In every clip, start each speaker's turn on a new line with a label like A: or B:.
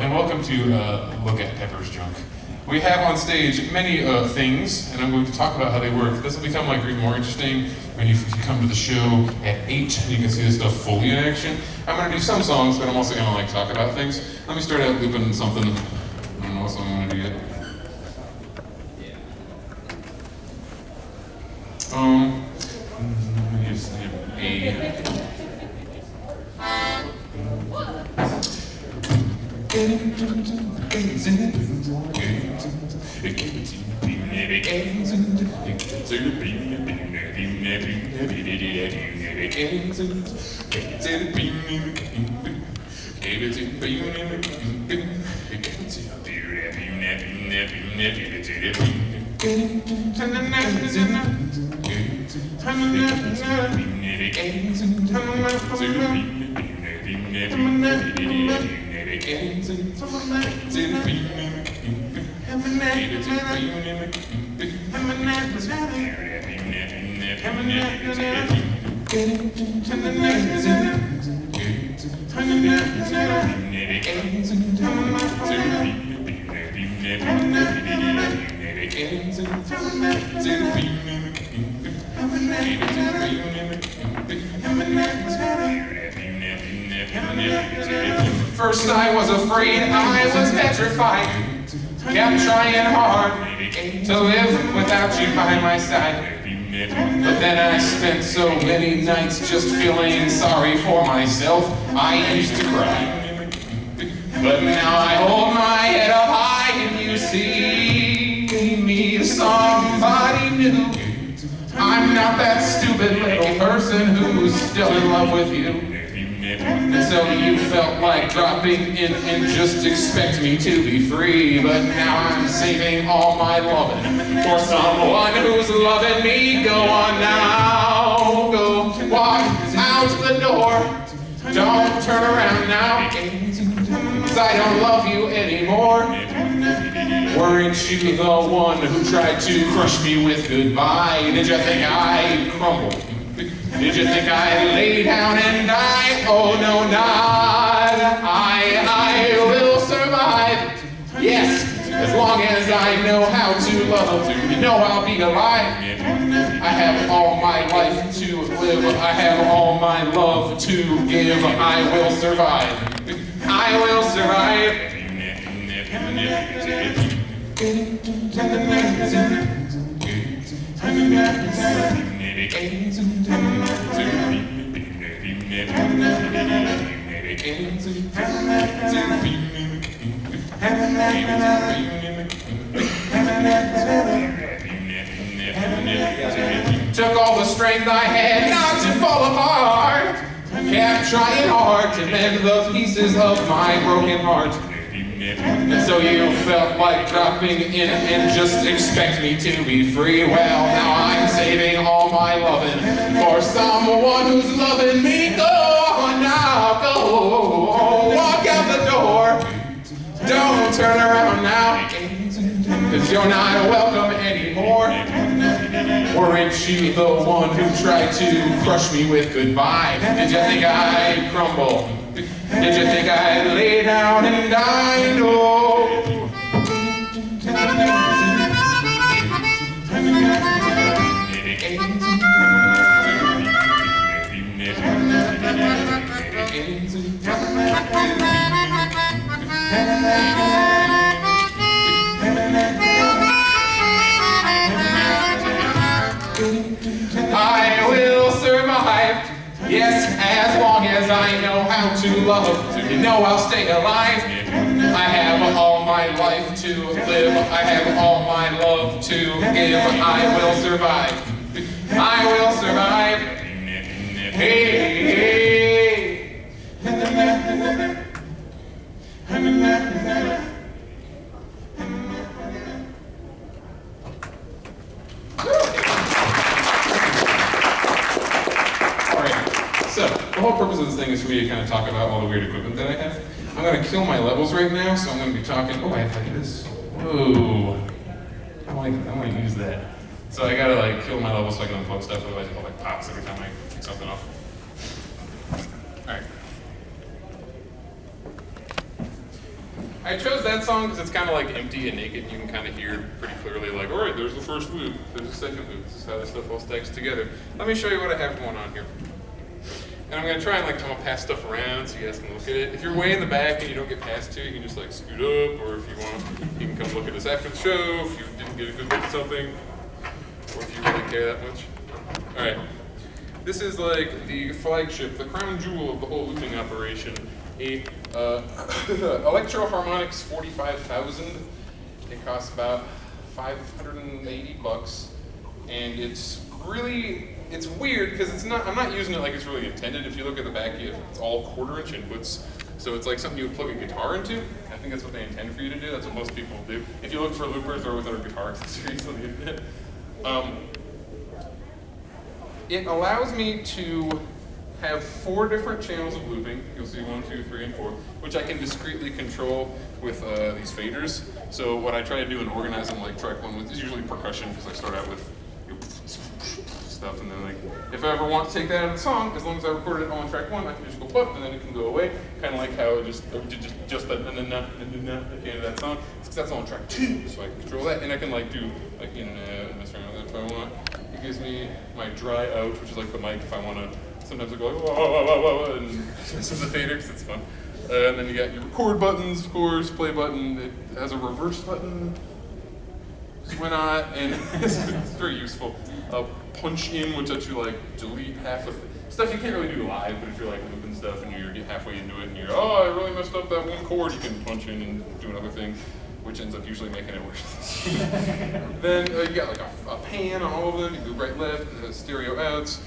A: and welcome to Look at Pepper's Junk. We have on stage many things, and I'm going to talk about how they work. This will become like even more interesting when you come to the show at 8 and you can see this stuff fully in action. I'm going to do some songs, but I'm also going to like talk about things. Let me start out looping something. I don't know what song I'm going to do yet. Here's First I was afraid, I was petrified. Kept trying hard to live without you by my side. But then I spent so many nights just feeling sorry for myself. I used to cry. But now I hold my head up high and you see me as somebody new. I'm not that stupid little person who's still in love with you. And so you felt like dropping in and just expect me to be free. But now I'm saving all my loving for someone who's loving me. Go on now, go walk out the door. Don't turn around now, 'cause I don't love you anymore. Weren't you the one who tried to crush me with goodbye? Did you think I'd crumble? Did you think I'd lay down and die? Oh no, not. I will survive. Yes, as long as I know how to love. You know I'll be alive. I have all my life to live. I have all my love to give. I will survive. I will survive. Took all the strength I had not to fall apart. Kept trying hard to mend the pieces of my broken heart. And so you felt like dropping in and just expect me to be free. Well, now I'm saving all my loving for someone who's loving me. Go on now, go walk out the door. Don't turn around now, 'cause you're not welcome anymore. Weren't you the one who tried to crush me with goodbye? Did you think I'd crumble? Did you think I'd lay down and die? No. I will survive. Yes, as long as I know how to love, you know I'll stay alive. I have all my life to live. I have all my love to give. I will survive. I will survive. Hey, hey. So, the whole purpose of this thing is for me to kind of talk about all the weird equipment that I have. I'm going to kill my levels right now, so I'm going to be talking. Oh, I have like this. Whoa. I want to use that. So I got to like kill my levels so I can unplug stuff, otherwise it like pops every time I take something off. Alright.
B: I chose that song because it's kind of like empty and naked, and you can kind of hear pretty clearly, like, all right, there's the first loop, there's the second loop, this is how this stuff all stacks together. Let me show you what I have going on here. And I'm going to try and I'm going to pass stuff around so you guys can look at it. If you're way in the back and you don't get past to, you can just like scoot up, or if you want, you can come look at this after the show if you didn't get a good look at something, or if you really care that much. All right. This is like the flagship, the crown jewel of the whole looping operation. A Electro Harmonix 45,000. It costs about $580, and it's weird because I'm not using it like it's really intended. If you look at the back, it's all quarter-inch inputs, so it's like something you would plug a guitar into. I think that's what they intend for you to do. That's what most people do. If you look for loopers, they're always under guitar accessories on the internet. It allows me to have 4 different channels of looping. You'll see 1, 2, 3, and 4, which I can discretely control with these faders. So what I try to do in organizing like track 1 is usually percussion, because I start out with stuff, and then like if I ever want to take that out of the song, as long as I recorded it on track 1, I can just go pop, and then it can go away. Kind of like how it just that at the end of that song. It's that's on track 2, so I can control that, and I can like do like in this round if I want. It gives me my dry out, which is like the mic if I want to. Sometimes I go like, whoa, whoa, whoa, whoa, whoa, and this is the fader because it's fun. And then you got your record buttons, of course, play button. It has a reverse button. Why not? And it's very useful. Punch in, which lets you like delete half of stuff you can't really do live, but if you're like looping stuff and you get halfway into it and you're, oh, I really messed up that one chord, you can punch in and do another thing, which ends up usually making it worse. Then you got like a pan on all of them. You go right, left, stereo outs.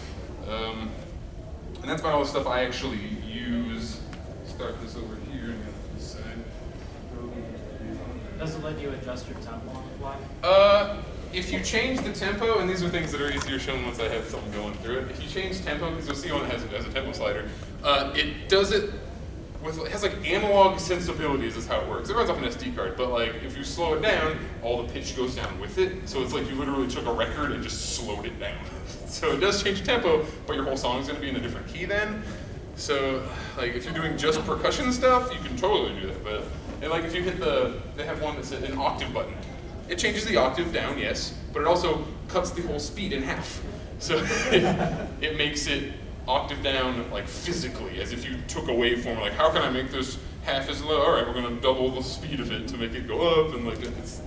B: And that's about all the stuff I actually use. Start this over here and this side.
C: Does it let you adjust your tempo on the fly?
B: If you change the tempo, and these are things that are easier shown once I have something going through it. If you change tempo, because you'll see one that has a tempo slider, it does it with, it has like analog sensibilities is how it works. It runs off an SD card, but like if you slow it down, all the pitch goes down with it. So it's like you literally took a record and just slowed it down. So it does change tempo, but your whole song is going to be in a different key then. So like if you're doing just percussion stuff, you can totally do that. But and like if you hit they have one that's an octave button. It changes the octave down, yes, but it also cuts the whole speed in half. So it makes it octave down like physically, as if you took a waveform, like how can I make this half as low? All right, we're gonna double the speed of it to make it go up, and like it's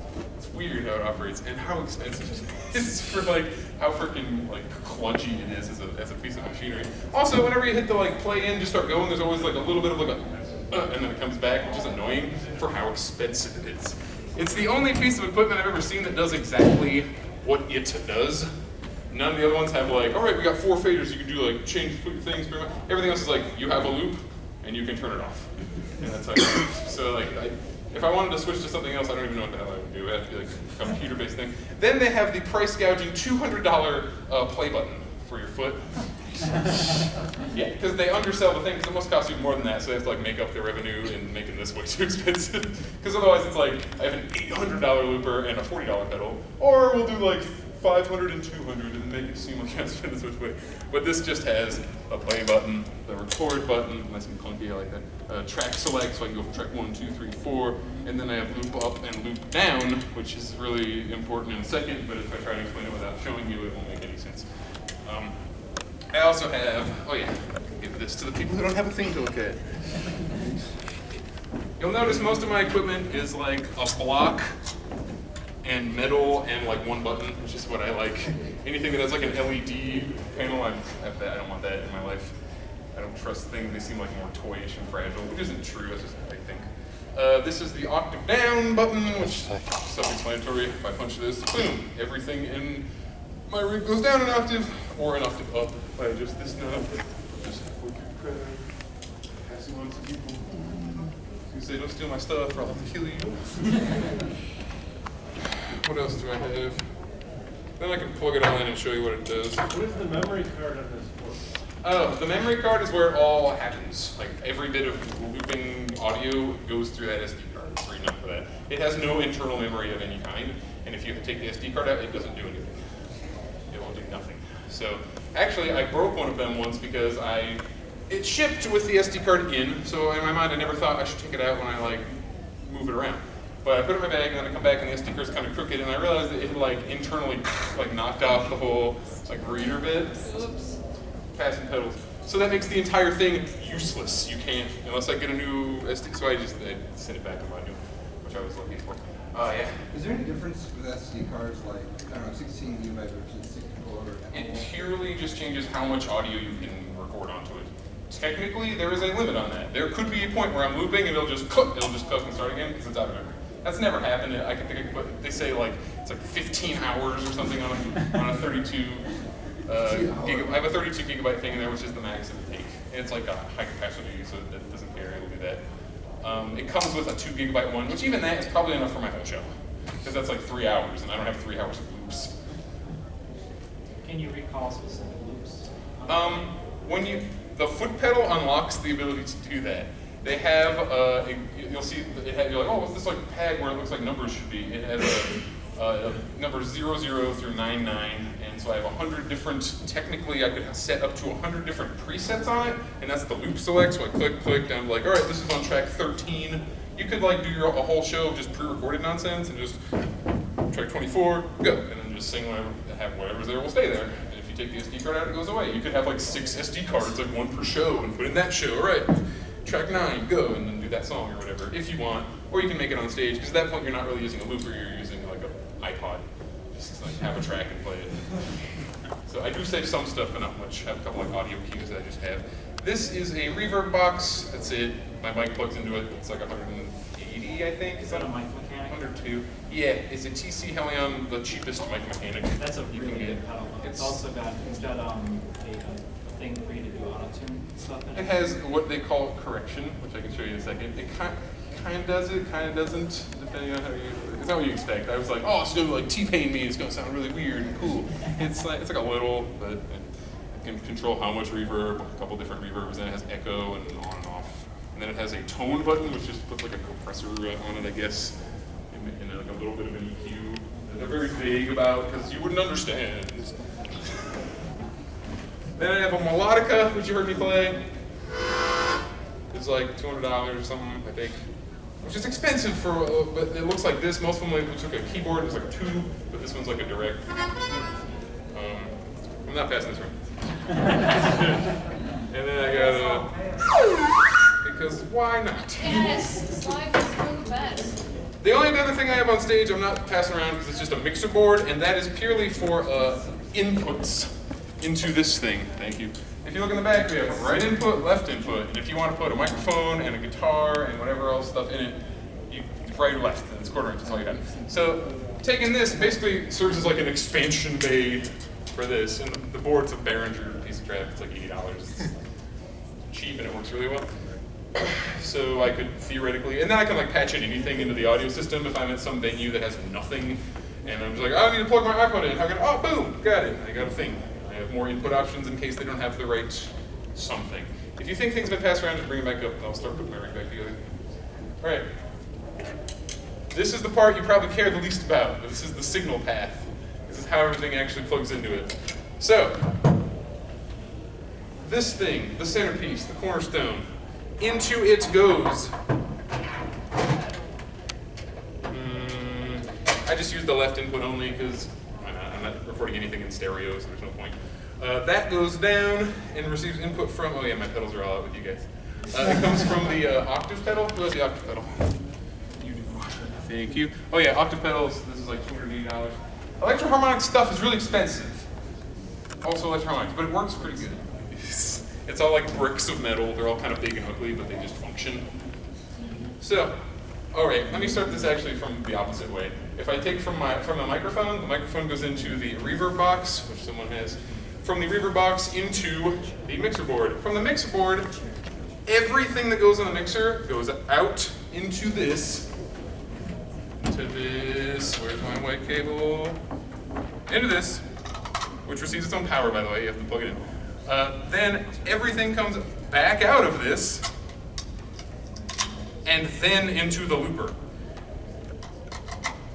B: weird how it operates and how expensive it is for like how freaking like clunky it is as a piece of machinery. Also, whenever you hit the like play in, just start going, there's always like a little bit of like a and then it comes back, which is annoying for how expensive it is. It's the only piece of equipment I've ever seen that does exactly what it does. None of the other ones have like, all right, we got 4 faders, you can do like change things pretty much. Everything else is like, you have a loop and you can turn it off. And that's how you do it. So like, if I wanted to switch to something else, I don't even know what the hell I would do. It would have to be like a computer-based thing. Then they have the price gouging $200 play button for your foot. Yeah, because they undersell the thing, because it must cost you more than that, so they have to like make up their revenue in making this way too expensive. Because otherwise it's like, I have an $800 looper and a $40 pedal, or we'll do like 500 and 200 and make it seem like I spent this much way. But this just has a play button, the record button, nice and clunky, I like that. Track select, so I can go from track 1, 2, 3, 4, and then I have loop up and loop down, which is really important in a second, but if I try to explain it without showing you, it won't make any sense. I also have, oh yeah, I can give this to the people who don't have a thing to look at. You'll notice most of my equipment is like a block and metal and like one button, which is what I like. Anything that has like an LED panel, I don't want that in my life. I don't trust things, they seem like more toyish and fragile, which isn't true, that's just what I think. This is the octave down button, which is self-explanatory. If I punch this, boom, everything in my rig goes down an octave or an octave up by just this knob. Just passing on to people. You say, don't steal my stuff or I'll have to kill you. What else do I have? Then I can plug it all in and show you what it does.
D: What is the memory card on this for?
B: Oh, the memory card is where it all happens. Like every bit of looping audio goes through that SD card. It's the reason for that. It has no internal memory of any kind, and if you take the SD card out, it doesn't do anything. It will do nothing. So actually, I broke one of them once because it shipped with the SD card in. So in my mind, I never thought I should take it out when I like move it around. But I put it in my bag, and then I come back, and the SD card's kind of crooked, and I realized that it had like internally like knocked off the whole like reader bit. Oops. Passing pedals. So that makes the entire thing useless. You can't unless I get a new SD. So I sent it back to my new, which I was looking for. Yeah.
E: Is there any difference with SD cards, like, I don't know, 16 gigabyte versus 64?
B: It purely just changes how much audio you can record onto it. Technically, there is a limit on that. There could be a point where I'm looping and it'll just cook and start again because it's out of memory. That's never happened. I can think I can put, they say like, it's like 15 hours or something on a 32 gigabyte. I have a 32 gigabyte thing in there, which is the max it would take. And it's like a high capacity, so it doesn't care, it'll do that. It comes with a 2 gigabyte one, which even that is probably enough for my whole show. Because that's like 3 hours, and I don't have 3 hours of loops.
C: Can you recall specific loops?
B: The foot pedal unlocks the ability to do that. They have, you'll see, you're like, oh, what's this like pad where it looks like numbers should be? It has numbers 00 through 99, and so I have 100 different, technically I could set up to 100 different presets on it, and that's the loop select, so I click, down like, all right, this is on track 13. You could like do a whole show of just pre-recorded nonsense and just track 24, go, and then just sing whatever's there will stay there. And if you take the SD card out, it goes away. You could have like 6 SD cards, like one per show, and put in that show, all right, track 9, go, and then do that song or whatever, if you want. Or you can make it on stage, because at that point you're not really using a looper, you're using like an iPod. Just like have a track and play it. So I do save some stuff, but not much. I have a couple like audio cues that I just have. This is a reverb box. That's it. My mic plugs into it. It's like 180, I think.
C: Is that a mic mechanic?
B: 102. Yeah, it's a TC Helion, the cheapest mic mechanic.
C: That's a
B: you
C: really
B: can
C: good
B: get.
C: pedal. It's also got a thing for you to do auto-tune stuff in it.
B: It has what they call correction, which I can show you in a second. It kind of does it, kind of doesn't, depending on how you. It's not what you expect. I was like, oh, it's gonna like T-Pain me. It's gonna sound really weird and cool. It's like a little, but it can control how much reverb. A couple different reverbs. Then it has echo and on and off. And then it has a tone button, which just puts like a compressor on it, I guess, and like a little bit of an EQ that they're very vague about because you wouldn't understand. Then I have a melodica, which you heard me play. It's like $200 or something, I think. Which is expensive for, but it looks like this. Most of them took a keyboard, it's like a tube, but this one's like a direct. I'm not passing this around. And then I got because why not?
F: Yes, slide is for the best.
B: The only other thing I have on stage I'm not passing around because it's just a mixer board, and that is purely for inputs into this thing. Thank you. If you look in the back, we have right input, left input, and if you want to put a microphone and a guitar and whatever else stuff in it, it's right or left, and it's quarter inch, that's all you have. So taking this basically serves as like an expansion bay for this, and the board's a Behringer piece of crap, it's like $80. It's cheap and it works really well. So I could theoretically, and then I can like patch in anything into the audio system if I'm at some venue that has nothing, and I'm just like, I need to plug my iPod in. Oh, boom, got it. I got a thing. I have more input options in case they don't have the right something. If you think things have been passed around, just bring it back up, and I'll start putting my rig back together. All right. This is the part you probably care the least about. This is the signal path. This is how everything actually plugs into it. So, this thing, the centerpiece, the cornerstone, into it goes. I just use the left input only because I'm not recording anything in stereo, so there's no point. That goes down and receives input from, oh yeah, my pedals are all out with you guys. It comes from the octave pedal. Who has the octave pedal? You do. Thank you. Oh yeah, octave pedals, this is like $280. Electro-harmonic stuff is really expensive. Also electro-harmonics, but it works pretty good. It's all like bricks of metal. They're all kind of big and ugly, but they just function. So, all right, let me start this actually from the opposite way. If I take from the microphone goes into the reverb box, which someone has. From the reverb box into the mixer board. From the mixer board, everything that goes on the mixer goes out into this. Where's my white cable? Into this, which receives its own power, by the way. You have to plug it in. Then everything comes back out of this, and then into the looper.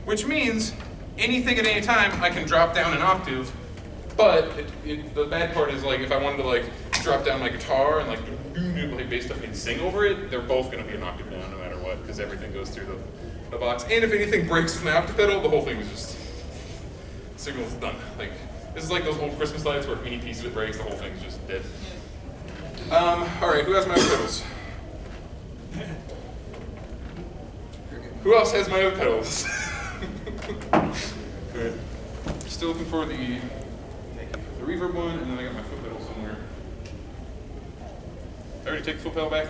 B: Which means anything at any time I can drop down an octave, but the bad part is like if I wanted to like drop down my guitar and like bass stuff and sing over it, they're both going to be an octave down no matter what. what, because everything goes through the box. And if anything breaks from the octave pedal, the whole thing is just, signal's done. Like, this is like those old Christmas lights where if any piece of it breaks, the whole thing's just dead. Alright, who has my other pedals? Who else has my other pedals? Good. Still looking for the reverb one, and then I got my foot pedal somewhere. I already take the foot pedal back?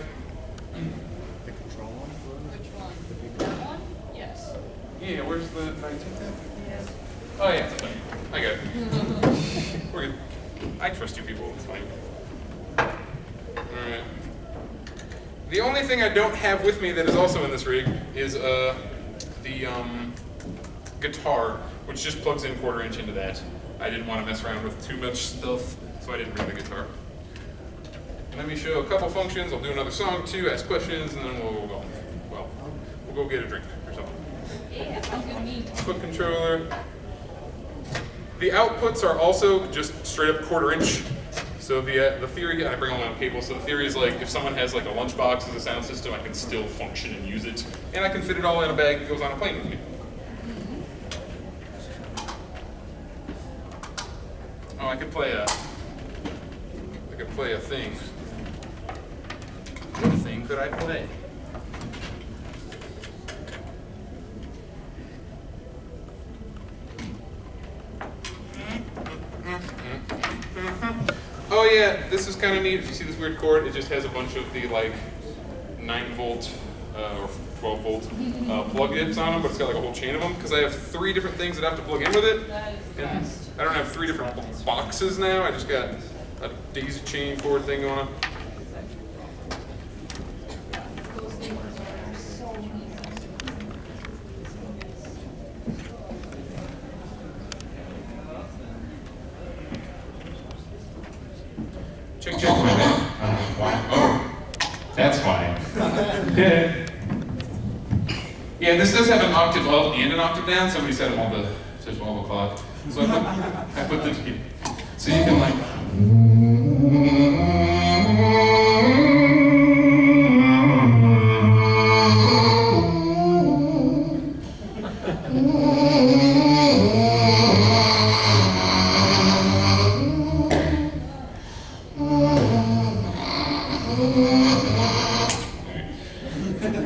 C: The control one?
F: Which one? That one? Yes.
B: Yeah, where's the 19th at?
F: Yes.
B: Oh yeah, it's fine. I got it. We're good. I trust you people, it's fine. Alright. The only thing I don't have with me that is also in this rig is the guitar, which just plugs in 1/4 inch into that. I didn't want to mess around with too much stuff, so I didn't bring the guitar. Let me show a couple functions. I'll do another song too, ask questions, and then we'll go. Well, we'll go get a drink or something.
F: Yeah, sounds good to me.
B: Foot controller. The outputs are also just straight up 1/4 inch. So the theory, I bring all my own cables, so the theory is like if someone has like a lunchbox as a sound system, I can still function and use it. And I can fit it all in a bag that goes on a plane with me. Oh, I could play a thing. What thing could I play? Oh yeah, this is kind of neat. If you see this weird cord, it just has a bunch of the like 9-volt or 12-volt plug ins on them, but it's got like a whole chain of them because I have 3 different things that have to plug in with it.
F: That is
B: And
F: fast.
B: I don't have 3 different boxes now. I just got a daisy chain cord thing on.
F: Those things are so easy.
A: Check my bag. Oh, that's why. Yeah, this does have an octave up and an octave down. Somebody set them all to 12 o'clock. So I put the, so you can like.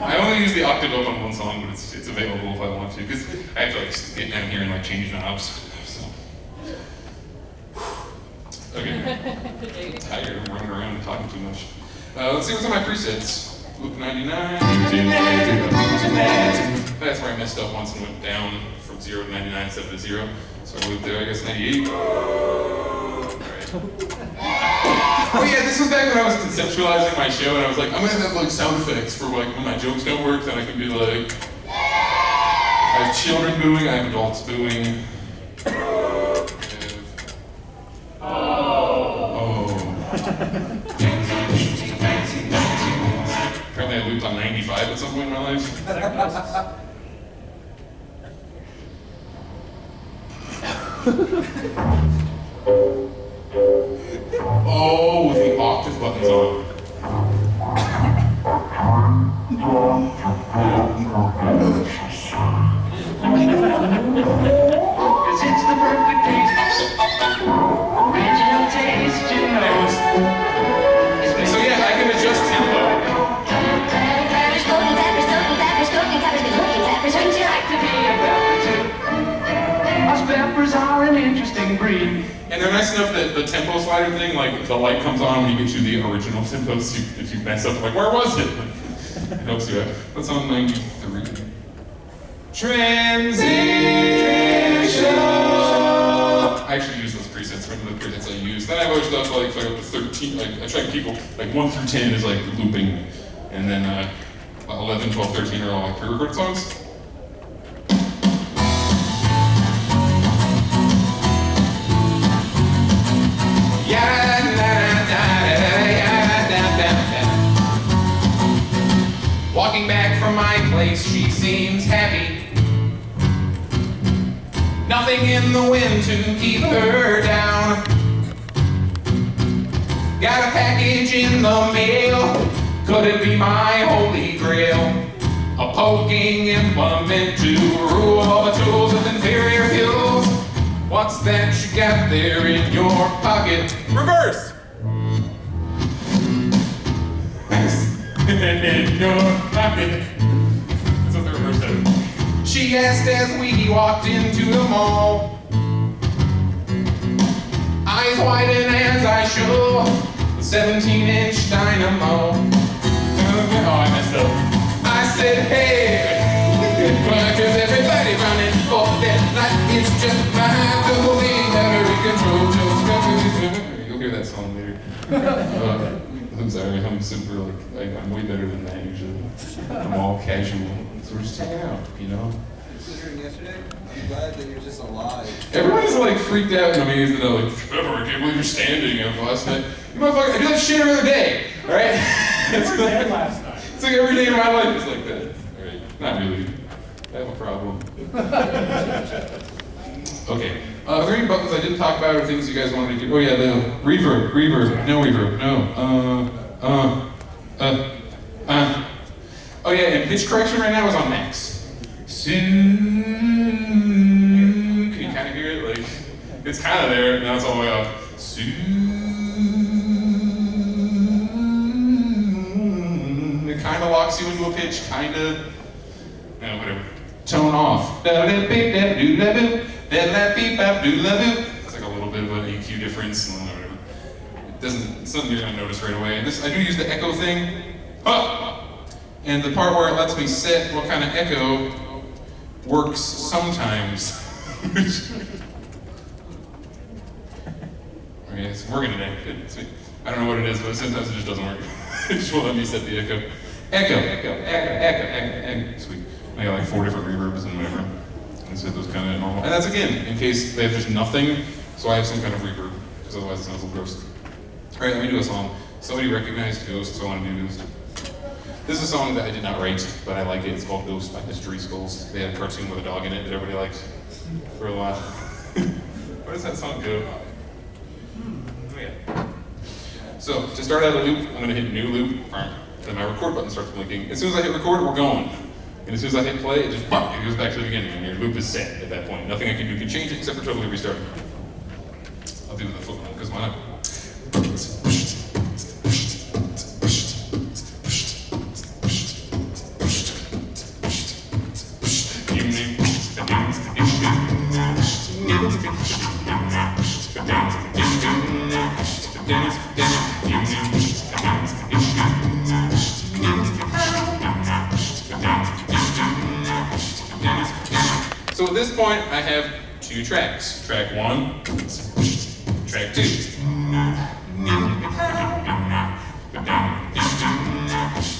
A: I only use the octave up on one song, but it's available if I want to, because I have to like get down here and like change knobs. So. Okay. I'm tired of running around and talking too much. Let's see what's on my presets. Loop 99. That's where I messed up once and went down from 0 to 99 instead of 0. So I looped there, I guess 98. Alright. Oh yeah, this was back when I was conceptualizing my show, and I was like, I'm gonna have like sound effects for like when my jokes don't work. Then I can be like, I have children booing, I have adults booing. Apparently I looped on 95 at some point in my life. Oh, with the octave buttons on.
G: Cause it's the perfect taste. Original taste, you know.
B: So yeah, I can adjust tempo.
G: Wouldn't you like to be a pepper too? Us peppers are an interesting breed.
B: And they're nice enough that the tempo slider thing, like the light comes on when you get to the original tempo, so if you mess up, like, where was it? It helps you out. That's on 93. Transition! I actually use those presets, one of the presets I use. Then I have other stuff like up to 13, like I try to keep, like 1 through 10 is like looping, and then 11, 12, 13 are all like pre-recorded songs.
A: Walking back from my place, she seems happy. Nothing in the wind to keep her down. Got a package in the mail. Could it be my holy grail? A poking implement to rule all the tools with inferior fuels. What's that you got there in your pocket? Reverse! In your pocket.
B: That's what the reverse said.
A: She asked as we walked into the mall. Eyes widen as I show the 17-inch dynamo.
B: Oh, I messed up.
A: I said, hey, why is everybody running for that light? It's just my battery control. You'll hear that song later. I'm sorry, I'm super, I'm way better than that usually. I'm all casual. So we're just hanging out, you know?
E: Considering yesterday, I'm glad that you're just alive.
A: Everyone's like freaked out and amazed that I'm like, Trevor, I can't believe you're standing up last night. You motherfucker, I do that shit every other day, alright?
D: Last night.
A: It's like every day of my life is like that. Alright, not really. I have a problem. Okay. Are there any buttons I didn't talk about or things you guys wanted to do? Oh yeah, the reverb, no reverb, no. Oh yeah, and pitch correction right now is on max. Can you kind of hear it? Like,
B: It's kind of there, now it's all the way off.
A: It kind of locks you into a pitch, kind of.
B: Yeah, whatever.
A: Tone off.
B: It's like a little bit of an EQ difference, and whatever. It's something you're gonna notice right away. And this, I do use the echo thing. And the part where it lets me set what kind of echo works sometimes. Okay, it's working today. Good, sweet. I don't know what it is, but sometimes it just doesn't work. It just won't let me set the echo. Echo. Sweet. I got like 4 different reverbs and whatever. And set those kind of normal. And that's again, in case they have just nothing, so I have some kind of reverb, because otherwise it sounds a little gross. Alright, let me do a song. Somebody recognized Ghost, so I want to do Ghost. This is a song that I did not write, but I like it. It's called Ghost by Mystery Skulls. They had a cartoon with a dog in it that everybody liked for a while. Where does that song go? Oh yeah. So, to start out a loop, I'm going to hit new loop, then my record button starts blinking. As soon as I hit record, we're going. And as soon as I hit play, it just it goes back to the beginning, and your loop is set at that point. Nothing I can do can change it except for totally restart. I'll do the foot one, because why not? So at this point, I have 2 tracks. Track 1, track 2.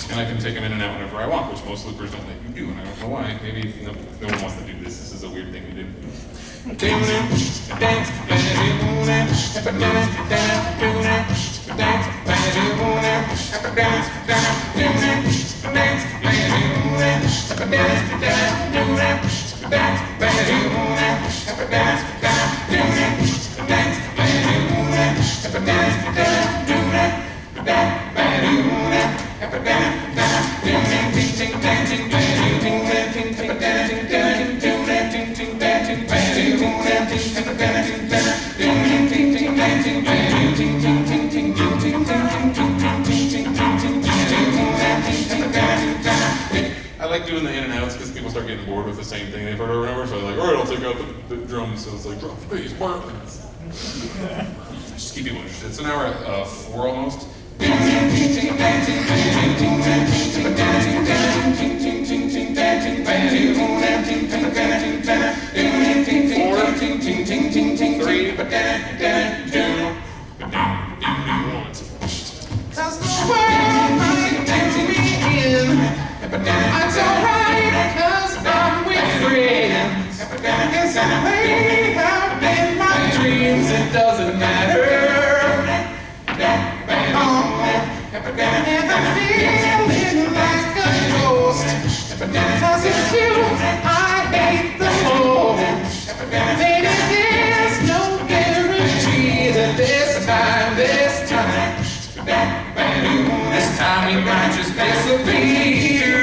B: And I can take them in and out whenever I want, which most loopers don't let you do, and I don't know why. Maybe no one wants to do this. This is a weird thing to do. I like doing the in and outs because people start getting bored with the same thing they've heard over and over. So they're like, all right, I'll take out the drums. So it's like drum, bass, just keep people interested. So now we're at 4 almost. 'Cause the world might do me in. It's alright, 'cause I'm with friends. Yes, I may have been my dreams, it doesn't matter. And I'm feeling like a ghost. 'Cause it's you I hate the most. Maybe there's no guarantee that this time we might just disappear.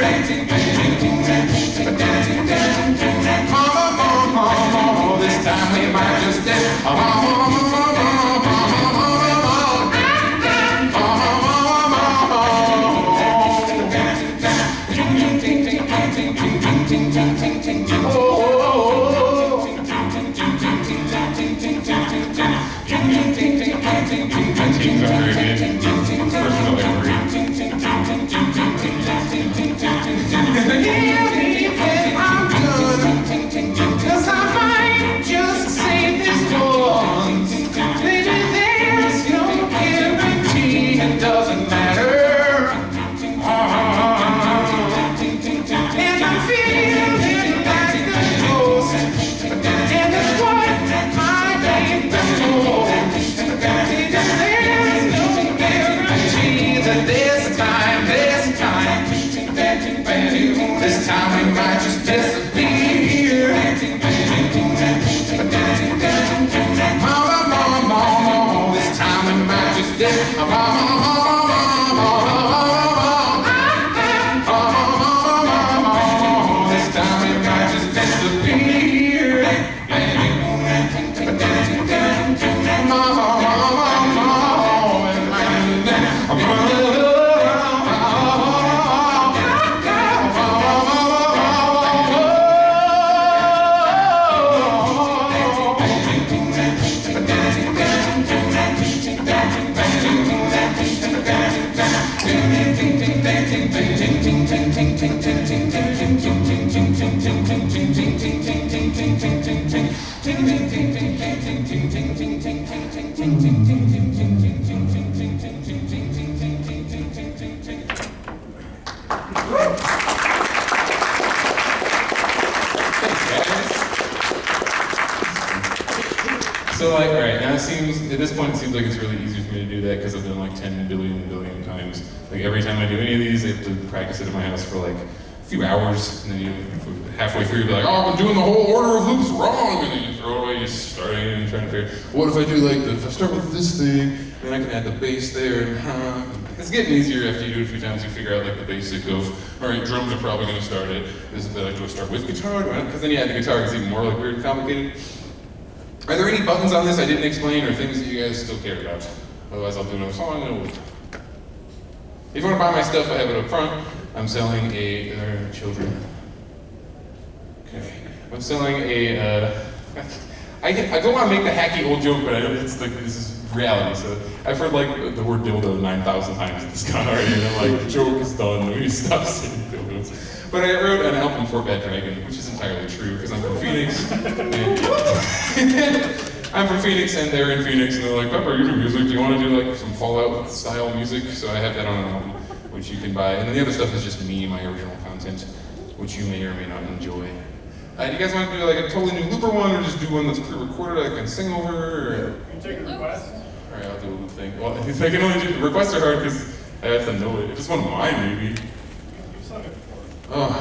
B: So like, all right, now at this point it seems like it's really easy for me to do that because I've done like 10 billion times. Like every time I do any of these, I have to practice it in my house for like a few hours, and then you halfway through you'll be like, oh, I've been doing the whole order of loops wrong, and then you throw it away, you start again and trying to figure, what if I do like if I start with this thing, then I can add the bass there, and it's getting easier after you do it a few times. You figure out like the basic of, all right, drums are probably going to start it. Do I start with guitar? Because then you add the guitar, it's even more like weird and complicated. Are there any buttons on this I didn't explain or things that you guys still care about? Otherwise I'll do another song and we'll... If you want to buy my stuff, I have it up front. I'm selling children. Okay. I'm selling I don't want to make the hacky old joke, but I know it's like, this is reality. So I've heard like the word dildo 9,000 times at this con already, and I'm like, the joke is done, we need to stop saying dildos. But I wrote an album for Bad Dragon, which is entirely true, because I'm from Phoenix. I'm from Phoenix, and they're in Phoenix, and they're like, Pepper, you do music, do you want to do like some Fallout-style music? So I have that on an album, which you can buy. And then the other stuff is just me, my original content, which you may or may not enjoy. Do you guys want to do like a totally new looper one, or just do one that's pre-recorded I can sing over? Or...
D: You take a request?
B: Alright, I'll do a loop thing. Well, I can only do, requests are hard because I have to know it. If it's one of mine, maybe.
D: You've sung it before.
B: Oh.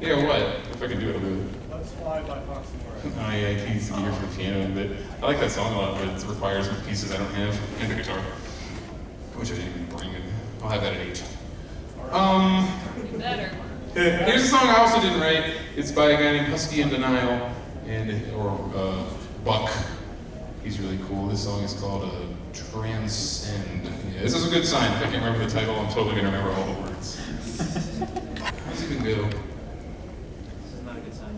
B: Yeah, what? If I can do it, I'll do it.
D: Let's Fly by Fox and Mora.
B: Oh yeah, I use gear for the piano, but I like that song a lot, but it requires pieces I don't have, and the guitar, which I didn't even bring in. I'll have that at 8.
F: You better.
B: Here's a song I also didn't write. It's by a guy named Husky in Denial, or Buck. He's really cool. This song is called Transcend. Yeah, this is a good sign. If I can't remember the title, I'm totally gonna remember all the words. How's it gonna go?
C: This is not a good sign.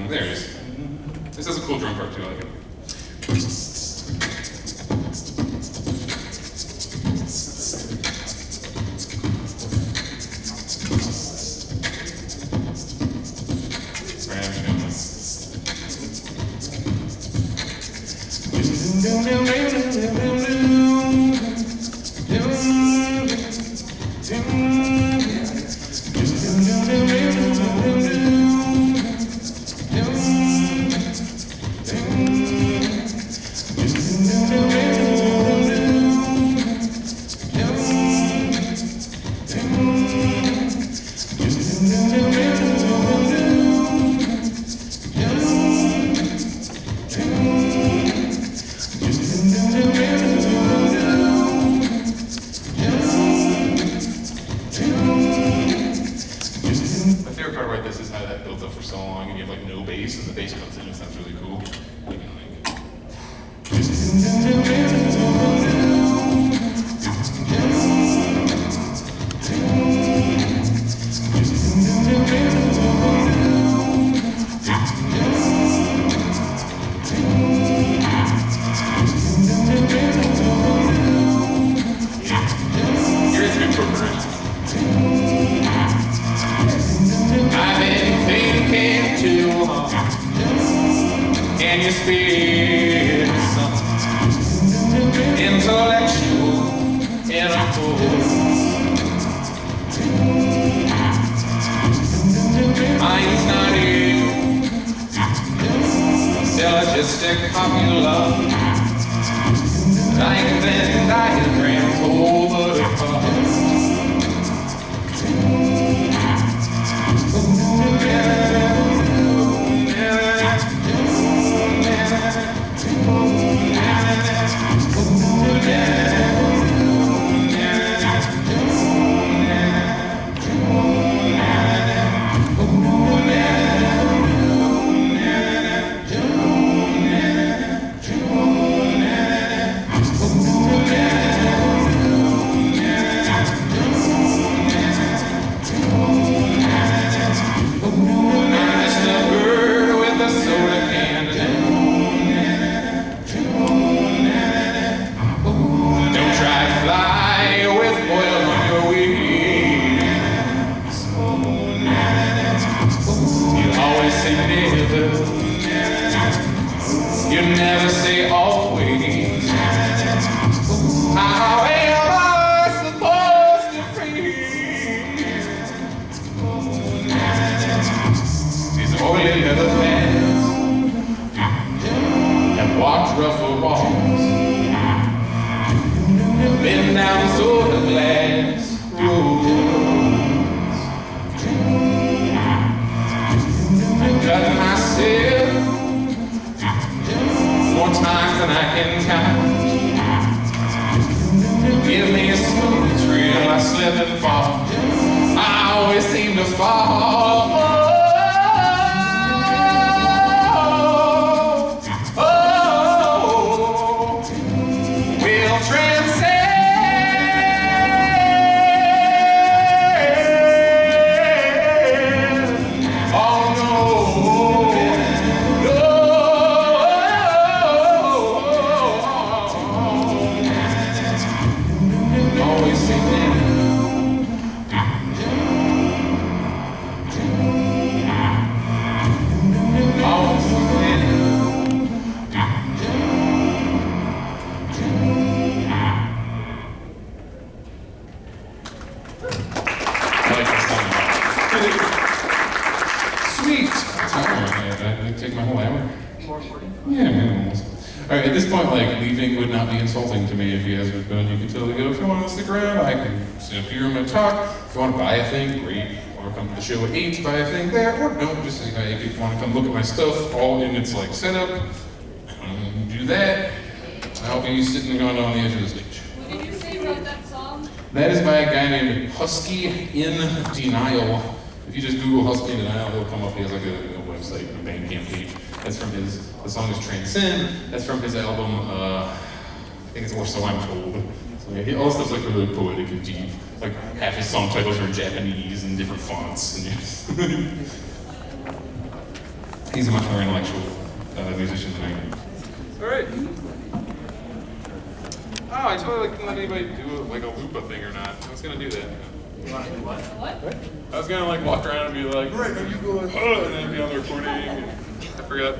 B: There it is. This has a cool drum part too, I like it.
A: to fall. Oh, we'll transcend. Oh no, no. Always singing. Always singing. I like this song. Sweet. That'd take my whole hour.
C: 440?
A: Yeah, man, almost. All right, at this point, like, leaving would not be insulting to me if you guys are done. You can totally go, if you want to stick around, I can sit up here and talk. If you want to buy a thing, great. Or come to the show at 8, buy a thing there. Or don't, just say, hey, if you want to come look at my stuff, all in its, like, setup, do that. I'll be sitting on the edge of the stage.
F: Who did you say wrote that song?
A: That is by a guy named Husky in Denial. If you just Google Husky in Denial, he'll come up. He has like a website, a Bandcamp page. That's from his, the song is Transcend. That's from his album, I think it's Or So I'm Told. So yeah, all stuff's like really poetic and deep. Like half his song titles are in Japanese and different fonts. And he's a much more intellectual musician than I am.
B: All right. Oh, I totally didn't let anybody do like a Lupa thing or not. I was gonna do that.
C: You want to do what?
F: What?
B: I was gonna like walk around and be like, right, now you go like, oh, and then be on the recording. And I forgot.